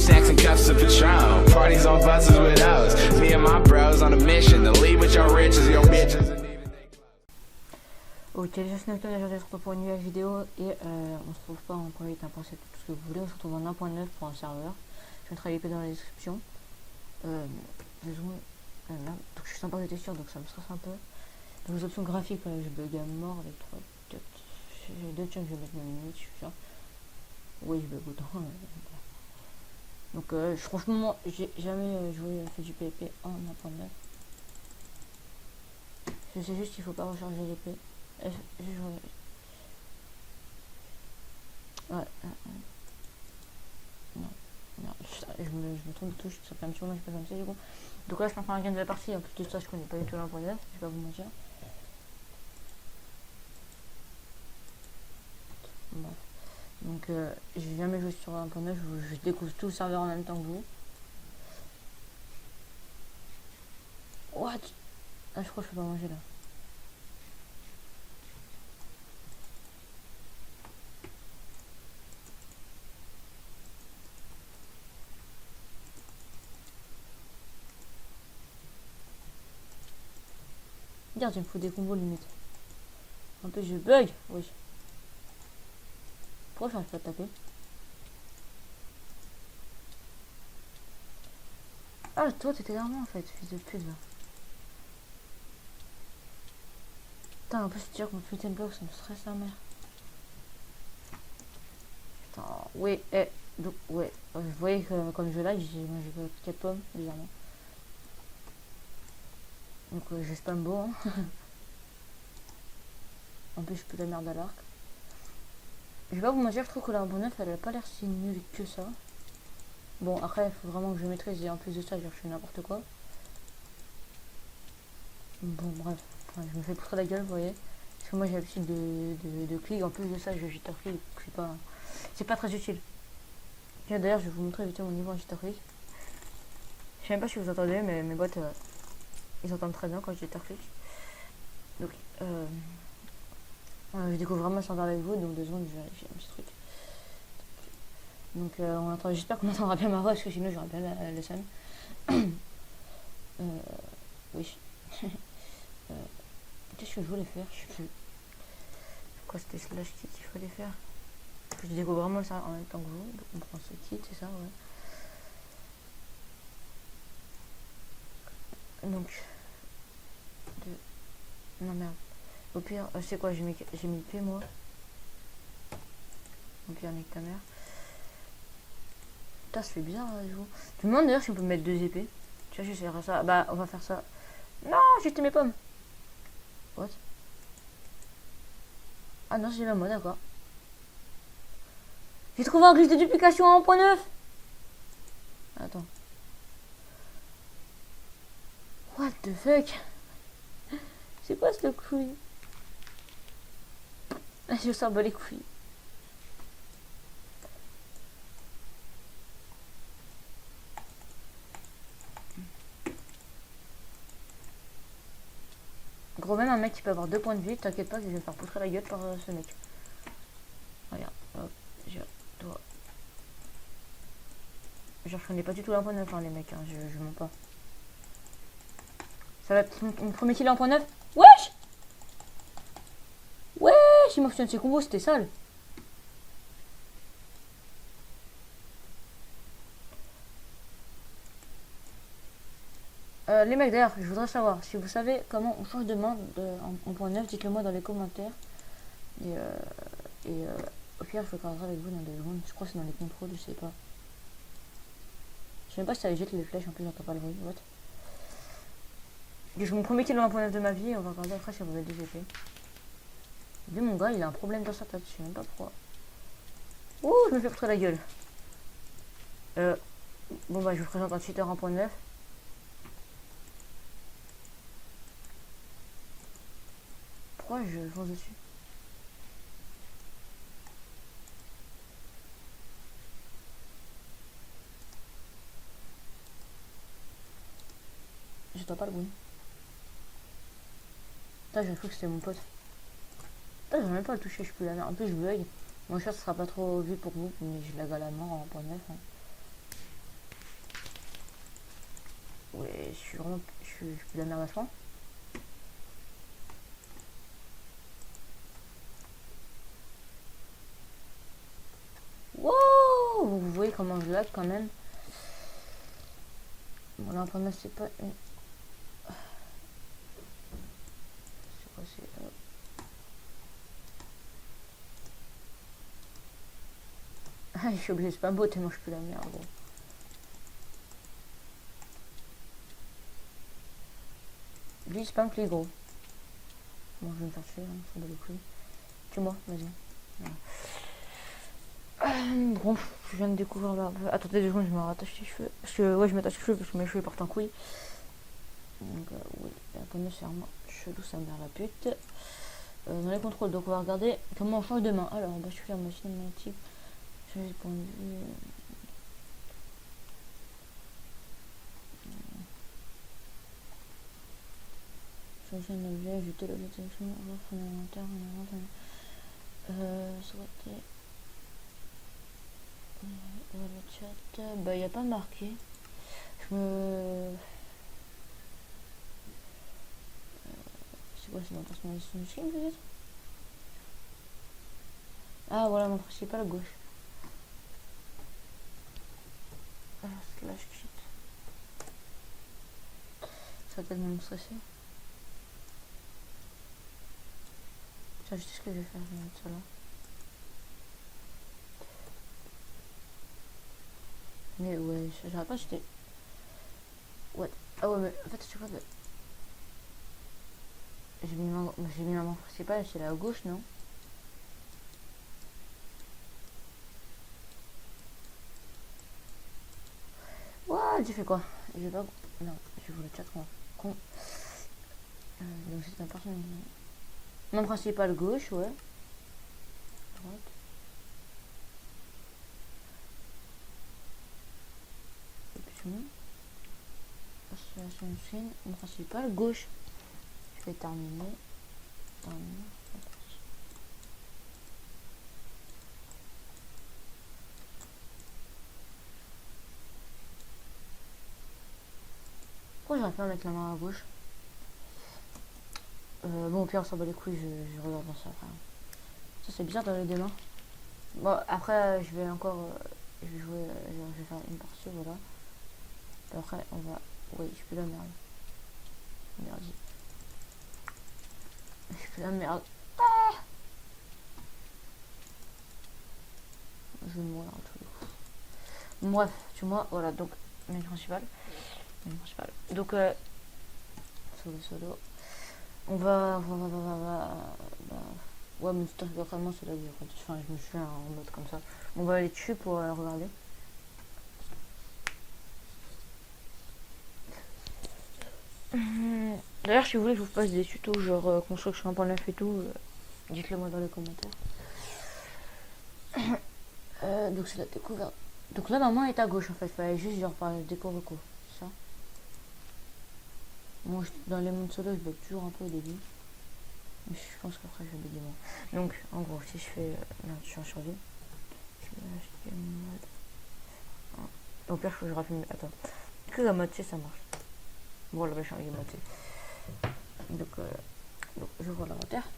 snacks and cups of Patron. Parties on buses with us. Me and my bros on a mission to leave with your riches, your bitches. Ok, les gens, aujourd'hui on se retrouve pour une nouvelle vidéo et on se retrouve pas en 1.8, 1.7, tout ce que vous voulez, on se retrouve en 1.9 pour un serveur. Je mettrai l'IP dans la description. Donc je suis sympa de texture, donc ça me stresse un peu. Donc les options graphiques, je bug à mort avec 3 peut-être. J'ai 2 tiens que je vais mettre mes limites, je suis sûr. Oui, je bug autant. Donc franchement, j'ai jamais fait du PvP en 1.9. Je sais juste qu'il faut pas recharger l'épée. Ouais, non, je me trompe de touche, ça fait un petit moment que je pas comme ça du coup. Donc là je peux faire un gain de la partie, en plus de ça je connais pas du tout l'1.9, je vais pas vous mentir. Bref. Donc j'ai jamais joué sur 1.9, je découvre tout le serveur en même temps que vous. What? Ah je crois que je peux pas manger là. Regarde, il me faut des combos limite. En plus je bug, oui. Pourquoi je n'arrive pas de taper? Ah toi t'étais derrière moi en fait, fils de pute là. Putain en plus tu dire que mon putain de bloc ça me stresse la mère. Putain, oui, donc ouais, vous voyez que comme je lag, j'ai mangé 4 pommes légèrement. Donc j'ai spam beau hein. En plus je peux la merde à l'arc. Je vais pas vous mentir, je trouve que la 1.9 elle a pas l'air si nulle que ça. Bon après il faut vraiment que je maîtrise et en plus de ça je fais n'importe quoi. Bon bref, enfin, je me fais pousser la gueule vous voyez. Parce que moi j'ai l'habitude de clic, en plus de ça je jitter click, c'est pas très utile. D'ailleurs je vais vous montrer vite mon niveau en jitter click. Je sais même pas si vous entendez mais mes bots ils entendent très bien quand je jitter click. Donc je découvre vraiment sans avec vous, donc 2 secondes je vais vérifier un petit truc. Donc on entend, j'espère qu'on entendra bien ma voix parce que sinon j'aurais bien la scène. Oui. Qu'est-ce que je voulais faire? Je sais plus. Pourquoi c'était slash kit qu'il fallait faire? Je découvre vraiment ça en même temps que vous. Donc on prend ce kit, c'est ça, ouais. Donc. Non merde. Au pire, c'est quoi? J'ai mis le pied moi. Au pire, nique ta mère. Putain, ça fait bizarre là, je vous. Je me demande d'ailleurs si on peut mettre 2 épées. Tu vois, j'essaierai ça. Bah, on va faire ça. Non, j'ai jeté mes pommes. What? Ah non, c'est la moi, d'accord. J'ai trouvé un glitch de duplication en 1.9. Attends. What the fuck? C'est quoi ce couille? Je sors bas les couilles. Gros, même un mec qui peut avoir 2 points de vie, t'inquiète pas que je vais me faire poutrer la gueule par ce mec. Regarde, hop, toi. Genre, je connais pas du tout l'1.9 hein, les mecs, hein, je mens pas. Ça va être mon premier kill en 1.9. Wesh! Wesh! Il m'optionne ses combos, c'était sale. Les mecs d'ailleurs, je voudrais savoir si vous savez comment on change de main en 1.9, dites-le moi dans les commentaires. Et au pire, je regarderai avec vous dans 2 secondes. Je crois que c'est dans les contrôles, je sais pas. Je sais même pas si ça jette les flèches, en plus j'entends pas le bruit. What? Je mon premier kill en 1.9 de ma vie, on va regarder après si on va mettre des épées. Lui mon gars, il a un problème dans sa tête, je sais même pas pourquoi. Ouh, je me fais poutrer la gueule. Bon bah je vous présente un cheater 1.9. Pourquoi je fonce dessus? J'entends pas le bruit. Putain, j'ai cru que c'était mon pote. Putain, j'ai même pas le toucher, je peux la merde. En plus, je bug. Mon chat, ce sera pas trop vu pour vous, mais je lag à la mort en 1.9. Hein. Ouais, je suis vraiment. Je suis de la merde à ce point. Wow! Vous voyez comment je lag quand même. Bon, là, pour moi, c'est pas une. C'est quoi, c'est. Ah, je suis obligé, c'est pas beau tellement je peux la merde, gros. Lui, spam clic, gros. Bon, je vais me faire tuer, hein, ça me bat les couilles. Tue-moi, vas-y. Bon, je viens de découvrir là. Attendez 2 secondes, je me rattache les cheveux. Parce que, ouais, je m'attache les cheveux parce que mes cheveux partent en couille. Donc, oui, la première, c'est vraiment chelou, ça me mère la pute. Dans les contrôles, donc on va regarder comment on change de main. Alors, bah, je suis en machine magnétique. Changer de point de vue. Changer un objet, ajouter l'objet de sélection, voir son inventaire, sauvegarder. Le chat, bah, il n'y a pas marqué. Je me. C'est quoi, c'est ma personnalisation du film peut-être? Ah, voilà, mon principal à gauche. Alors, slash cheat. Ça va tellement me stresser. Tiens, je sais ce que je vais faire, je vais mettre ça là. Mais ouais, j'arrête pas, j'étais. What? Ah ouais, mais en fait, je sais pas. J'ai mis ma main principale, c'est là à gauche, non? What? J'ai fait quoi? J'ai pas. Non, je voulais chat con. Donc c'est un personnage. Main principale gauche, ouais. Droite. Option. Installation de chaîne. Main principale gauche. Je vais terminer. Pourquoi j'aurais pas à mettre la main à gauche? Bon, au pire, on s'en bat les couilles, je regarde dans ça après. Ça, c'est bizarre dans les deux mains. Bon, après, je vais encore. Je vais jouer. Je vais faire une partie, voilà. Et après, on va. Oui, je fais la merde. Merde. Je fais la merde. Ah, je vais mourir à tous les coups. Bref, tu vois, voilà, donc, main principale. Donc, solo. On va. Ouais, mais tout vraiment, c'est la vie. Enfin, je me suis fait en mode comme ça. On va aller dessus pour regarder. D'ailleurs, si vous voulez que je vous fasse des tutos, genre construction en point neuf et tout, dites-le moi dans les commentaires. Donc, c'est la découverte. Donc là, ma main est à gauche en fait. Fallait juste genre par déco reco. Ça. Moi, dans les mondes solo, je bug toujours un peu au début. Mais je pense qu'après, je vais bugger moins. Donc, en gros, si je fais. Merde, je suis en survie. Je vais acheter mon mode. Au pire, je raffume. Attends. Que la moitié, ça marche. Bon, là, je suis en moitié. Donc, je vois l'inventaire.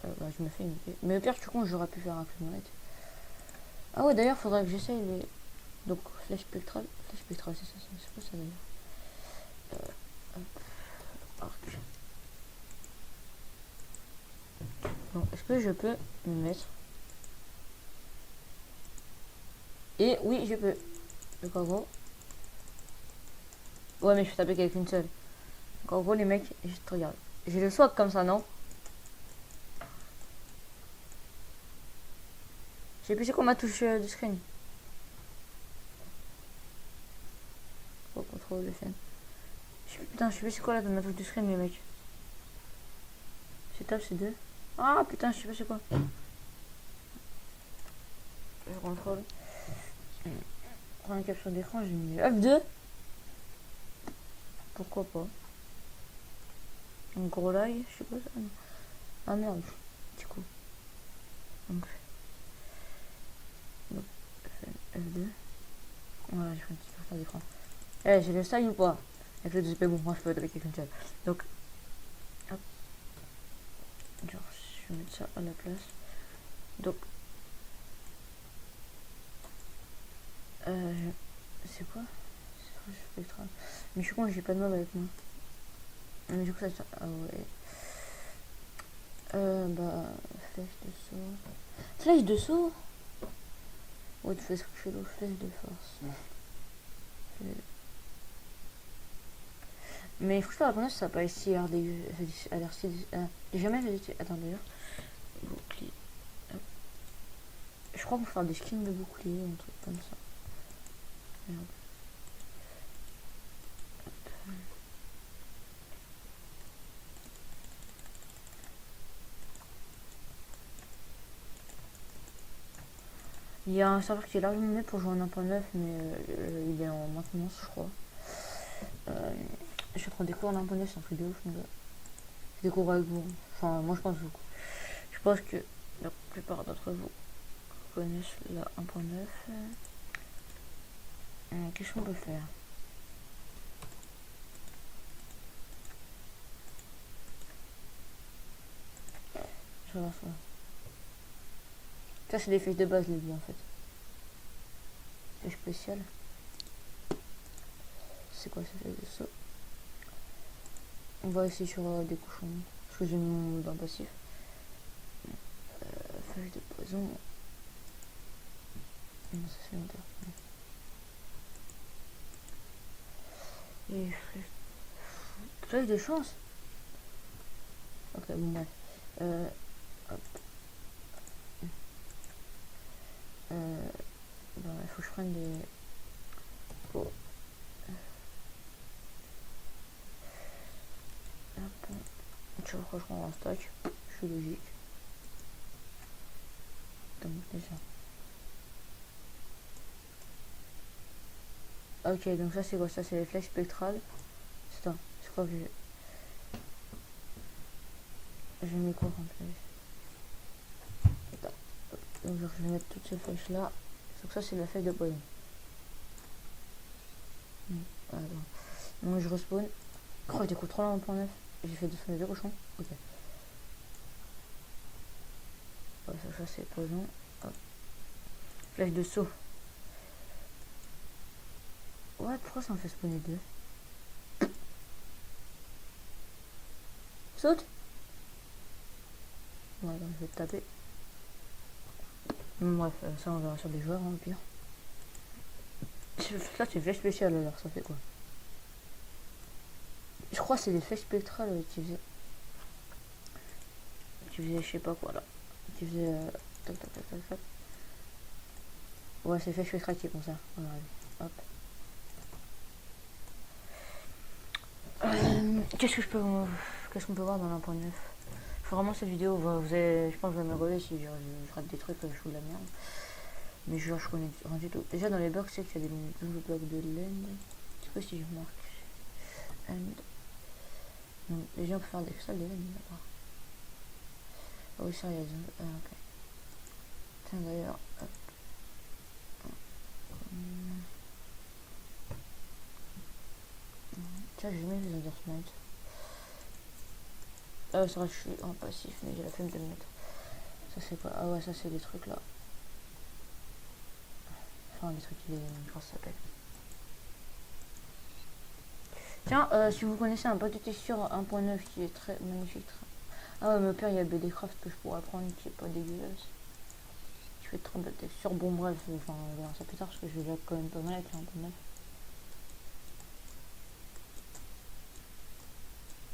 Bah, je me fais une idée. Mais au pire, je suis con, j'aurais pu faire un clic manette. Ah ouais, d'ailleurs, faudrait que j'essaye les. Donc, flèche spectrale. Flèche spectrale, c'est ça. C'est quoi ça d'ailleurs? Arc. Bon, est-ce que je peux me mettre? Et oui, je peux. Donc, en gros. Ouais, mais je peux taper qu'avec une seule. Donc, en gros, les mecs, je te regarde. J'ai le swag comme ça, non? J'ai plus c'est quoi ma touche du screen. Oh, contrôle de chaîne. Putain, je sais plus c'est quoi là de ma touche du screen, les mecs. C'est tab, c'est 2. Ah putain, je sais pas c'est quoi. Je contrôle. Prends une capture d'écran, j'ai mis F2. Pourquoi pas. Un gros lag, je sais pas ça. Ah merde, du coup. Donc F2. Voilà, j'ai fait une petite capture d'écran. Eh, j'ai le style ou pas? Avec le DSP, bon, moi je peux être avec quelqu'un seul. Donc, hop. Genre, je vais mettre ça à la place. Donc, c'est quoi? C'est spectral. Mais je suis con, j'ai pas de mob avec moi. Mais du coup, ça. Ah ouais. Bah. Flèche de saut. Flèche de saut? Ouais, tu fais ce que je fais l'eau, flèche de force. Mais franchement, la première, ça n'a pas ici l'air dégueu. Ça a l'air si. J'ai jamais visité. Attends d'ailleurs. Bouclier. Je crois qu'on peut faire des skins de bouclier, un truc comme ça. Merde. Il y a un serveur qui est largement mieux pour jouer en 1.9, mais il est en maintenance, je crois. Je suis en train de découvrir en 1.9, c'est un truc de ouf, mon gars. Je découvre avec vous. Enfin, moi je pense beaucoup. Je pense que la plupart d'entre vous connaissent la 1.9. Qu'est-ce qu'on peut faire? Je vais voir ça. Ça, c'est des fiches de base, les vies, en fait. Fiche spéciale. C'est quoi ça fait de ça? On va essayer sur des cochons. Parce que j'ai mis mon dans passif. Feuille de poison. Non, ça c'est longtemps. Et flèche de chance. Ok, bon bref. Hop. Bah, il faut que je prenne des... Oh. Hop. Je crois que je prends un stock. Je suis logique. Donc déjà. Ok, donc ça c'est quoi? Ça c'est les flèches spectrales. Attends, je crois que j'ai mis quoi en flèche? Donc genre, je vais mettre toutes ces flèches là. Donc ça c'est la flèche de poison. Attends. Donc je respawn. Oh, il découvre trop là 1.9. J'ai fait 2 cochons. Ok. Ouais, ça c'est poison. Hop. Flèche de saut. Ouais, pourquoi ça en fait spawner 2? Saute. Ouais, donc je vais te taper. Bref, ça on verra sur des joueurs, hein, au pire. Ça c'est flèche spéciale alors, ça fait quoi? Je crois que c'est des flèches spectrales qui faisaient... je sais pas quoi là. Qui faisaient... tac tac tac tac tac. Ouais, c'est flèches spectrales qui font ça. Voilà, hop. Qu'est-ce qu'on peut voir dans l'1.9? Vraiment cette vidéo, je pense que je vais me reler si je rate des trucs, je fous de la merde. Mais genre je connais rien du tout. Déjà dans les blocs, c'est qu'il y a des nouveaux blocs de land. Je sais pas si je remarque. Donc déjà on peut faire des cristalls de land là-bas. Ah oui, sérieuse. Ok. Tiens d'ailleurs. Tiens, j'ai mis les Undersmite. Ah, c'est vrai que je suis en passif, mais j'ai la flemme de le mettre. Ça c'est quoi? Ah ouais, ça c'est des trucs là. Enfin, des trucs qui... Je crois que ça s'appelle. Tiens, si vous connaissez un pote de texture 1.9 qui est très magnifique. Ah ouais, mais pire, il y a BDcraft que je pourrais prendre qui est pas dégueulasse. Je fais trop de texture. Bon, bref, enfin, on verra ça plus tard parce que je vais quand même pas mal avec 1.9.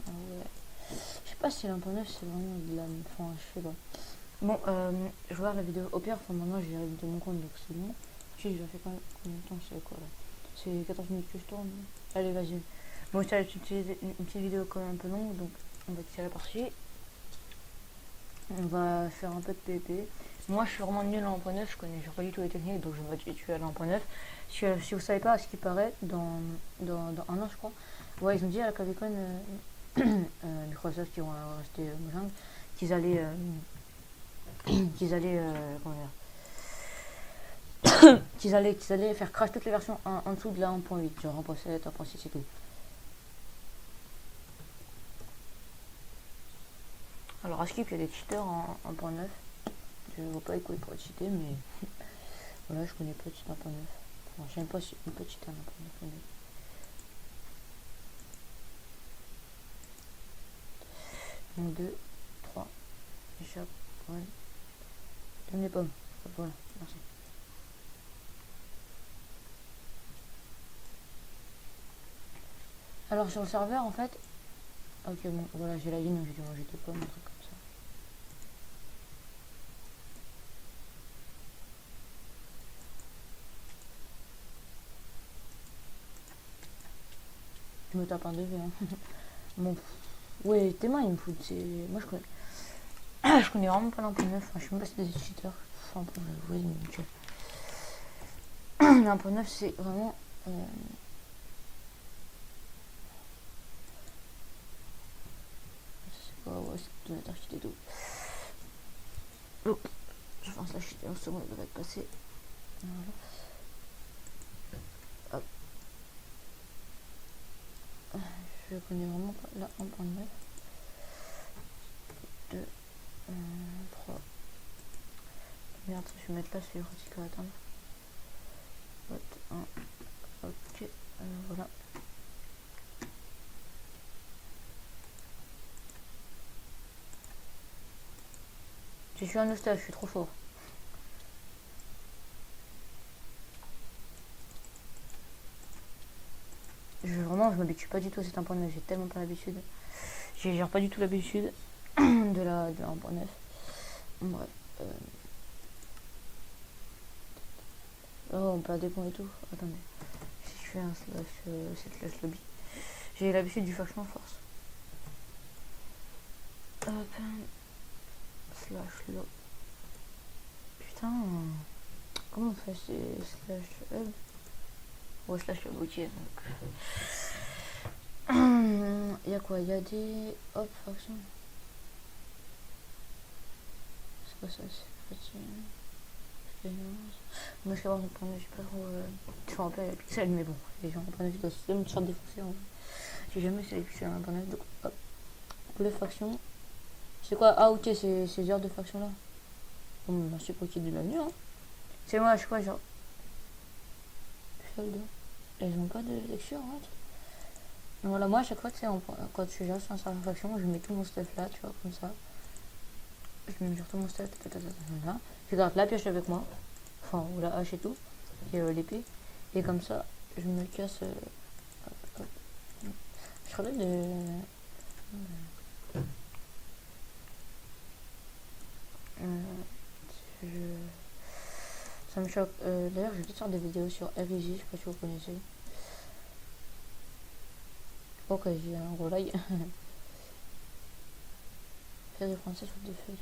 Ah ouais. Je sais pas si l'1.9 c'est vraiment de la... Enfin, je sais pas. Bon, je vais voir la vidéo. Au pire, enfin, maintenant j'ai révisé mon compte donc c'est bon. Si, j'ai fait combien de temps? C'est quoi là? C'est 14 minutes que je tourne. Allez, vas-y. Bon, ça va être une petite vidéo quand même un peu longue, donc on va tirer par-ci. On va faire un peu de PvP. Moi, je suis vraiment nul à 1.9, je connais pas du tout les techniques, donc je vais tuer à 1.9. Si vous savez pas, à ce qui paraît, dans un an, je crois, ouais, ils ont dit à la Cavicon, Microsoft qui vont rester Mojang, qu'ils allaient comment dire, qu'ils allaient faire crash toutes les versions en dessous de la 1.8, genre 1.7, 1.6 et tout. Alors à Skip, il y a des cheaters en 1.9. Je ne vois pas quoi pour cheater, mais voilà, je connais pas de cheater en 1.9. Enfin, j'aime pas une petite cheater en 1.9. 1, 2, 3, échappe, ouais. Donne les pommes. Voilà, merci. Alors sur le serveur en fait, ok bon voilà j'ai la ligne, j'ai dû manger des pommes, un truc comme ça. Je me tape un 2V hein. Bon, ouais tes mains ils me foutent, c'est... Moi je connais... je connais vraiment pas l'1.9, enfin, je sais même pas si c'est des cheaters. Enfin bon, oui, donc... l'1.9 c'est vraiment... Ouais, c'est tout acheter tout. Donc, je pense l'acheter en seconde, elle devrait être passée. Voilà. Hop. Je connais vraiment pas la 1.9. 2, 3. Merde, je vais mettre là sur le à attendre. 1. Ok, voilà. Je suis un otage, je suis trop fort. Vraiment, je m'habitue pas du tout à cet 1.9, j'ai tellement pas l'habitude. J'ai pas du tout l'habitude de la 1.9. Bref. Oh, on perd des points et tout. Attendez. Si je fais un slash lobby. J'ai l'habitude du faction force. Slash lobby. Putain. Comment on fait slash hub? Ouais, slash hub, ok. Il y a quoi? Il y a des... Hop, faction. C'est quoi ça? C'est moi je sais pas, j'ai pas trop... Je me rappelle les pixels, mais bon, les gens en vue doivent me faire défoncer. J'ai jamais fait les pixels en vue, donc hop. Les factions. C'est quoi? Ah ok, ces heures de faction là. Bon, bah, c'est pas qui est de l'avenir, hein. C'est moi, je sais pas, genre... Elles ont pas de lecture, hein. Voilà, moi à chaque fois, tu sais, quand je suis sur un serveur faction, je mets tout mon stuff là, tu vois, comme ça. Je mets sur tout mon stuff, là. Je garde la pioche avec moi. Enfin, ou la hache et tout. Et l'épée. Et comme ça, je me casse... Je crois de... Ça me choque. D'ailleurs, je vais peut-être faire des vidéos sur RIJ, je sais pas si vous connaissez. Ok, j'ai un gros lag. Faire des français sur des feuilles.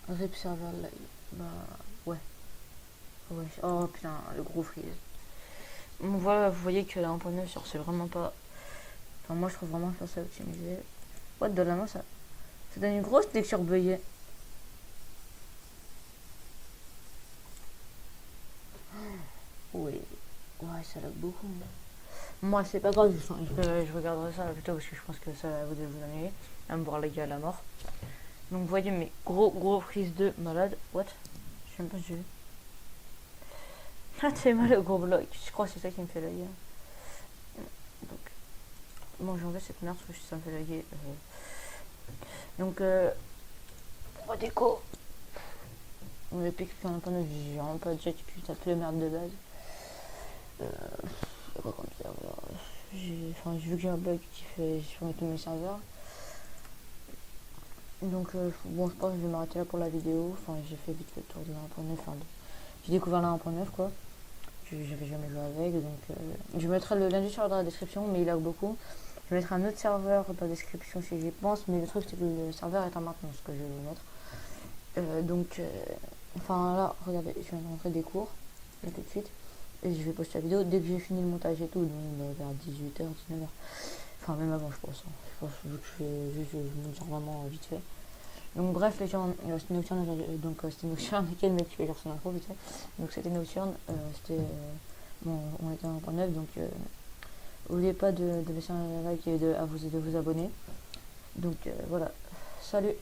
Rip server lag. Bah, ouais. Ouais. Oh putain, le gros freeze. Bon, voilà, vous voyez que la 1.9 c'est vraiment pas... Enfin, moi je trouve vraiment que ça optimisé. What, de la main, ça donne une grosse texture buggée. Oui. Ouais, ça lag beaucoup. Moi, c'est pas grave, je regarderai ça plutôt parce que je pense que ça va vous ennuyer. À me voir les gars à la mort. Donc, vous voyez mes gros freeze de malade. What? Je sais même pas si j'ai vu. Ah, c'est mal le gros bloc. Je crois que c'est ça qui me fait laguer. Donc, bon, j'enlève cette merde parce que ça me fait laguer. Donc, déco. On est piqué quand on a j'ai vraiment pas de jet, puis ça fait les merdes de base. Quoi comme ça, voilà. J'ai vu que j'ai un bug qui fait sur tous mes serveurs. Donc, bon, je pense que je vais m'arrêter là pour la vidéo. Enfin, j'ai fait vite fait le tour de la 1.9. Enfin, j'ai découvert la 1.9 quoi. J'avais jamais joué avec, donc je mettrai le lien du serveur dans la description, mais il lag beaucoup. Je mettrai un autre serveur dans la description si j'y pense, mais le truc c'est que le serveur est en maintenance que je vais vous mettre. Donc, enfin là, regardez, je viens de rentrer des cours, là tout de suite, et je vais poster la vidéo dès que j'ai fini le montage et tout, donc vers 18h, 19h. Enfin, même avant, je pense. Hein. Je pense vu que je monte vraiment vite fait. Donc bref les gens, c'était Nocturne, c'était Nocturne, quel mec qui fait genre son intro vite fait. Donc c'était Nocturne, bon, on était en 1.9, donc n'oubliez pas de laisser un like et de vous abonner. Donc voilà, salut.